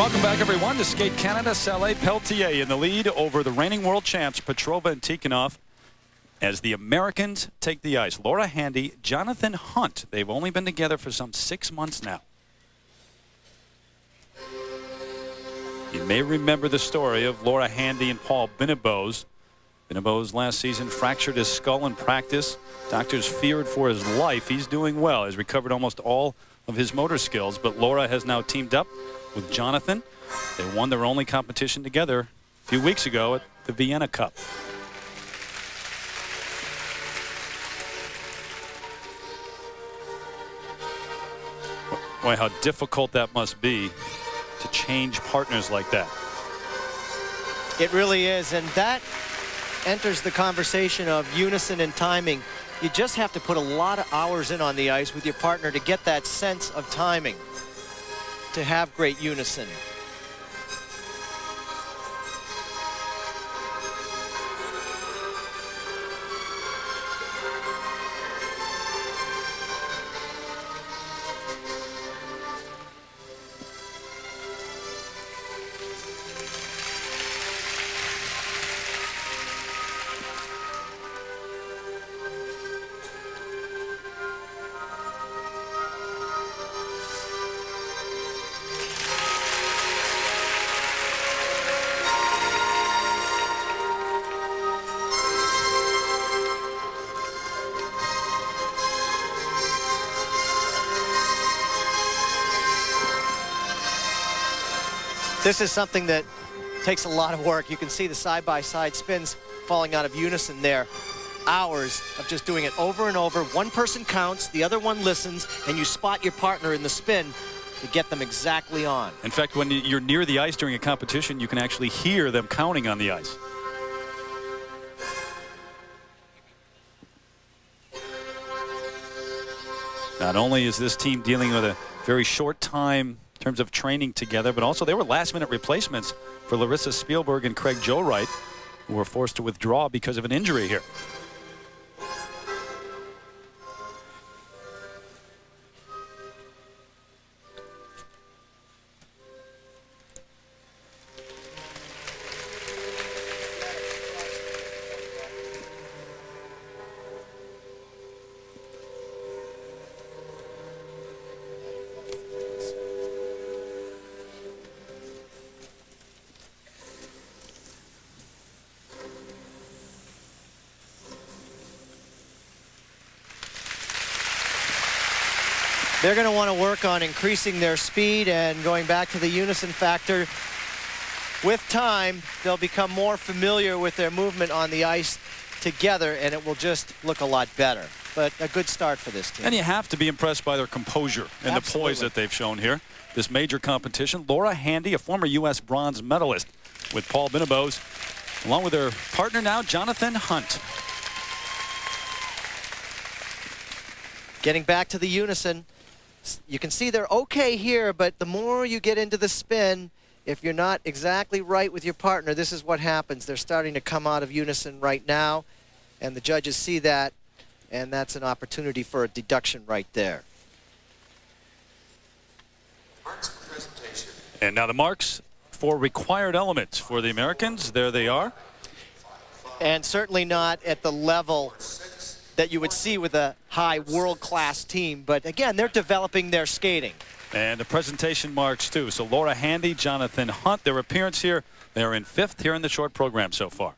Welcome back, everyone, to Skate Canada. Saleh Pelletier in the lead over the reigning world champs Petrova and Tikhonov as the Americans take the ice. Laura Handy, Jonathon Hunt. They've only been together for some 6 months now. You may remember the story of Laura Handy and Paul Binnebose. Binnebose last season fractured his skull in practice. Doctors feared for his life. He's doing well. He's recovered almost all of his motor skills, but Laura has now teamed up with Jonathon. They won their only competition together a few weeks ago at the Vienna Cup. Boy, how difficult that must be to change partners like that. It really is, and that enters the conversation of unison and timing. You just have to put a lot of hours in on the ice with your partner to get that sense of timing, to have great unison. This is something that takes a lot of work. You can see the side-by-side spins falling out of unison there. Hours of just doing it over and over. One person counts, the other one listens, and you spot your partner in the spin to get them exactly on. In fact, when you're near the ice during a competition, you can actually hear them counting on the ice. Not only is this team dealing with a very short time in terms of training together, but also they were last-minute replacements for Larissa Spielberg and Craig Joe-Wright, who were forced to withdraw because of an injury here. They're going to want to work on increasing their speed and going back to the unison factor. With time, they'll become more familiar with their movement on the ice together, and it will just look a lot better. But a good start for this team. And you have to be impressed by their composure and the poise that they've shown here. This major competition. Laura Handy, a former U.S. bronze medalist with Paul Binnebose, along with her partner now, Jonathon Hunt. Getting back to the unison. You can see they're okay here, but the more you get into the spin, if you're not exactly right with your partner, this is what happens. They're starting to come out of unison right now, and the judges see that, and that's an opportunity for a deduction right there. And now the marks for required elements for the Americans. There they are. And certainly not at the level that you would see with a high world-class team. But again, they're developing their skating. And the presentation marks too. So Laura Handy, Jonathon Hunt, their appearance here, they're in 5th here in the short program so far.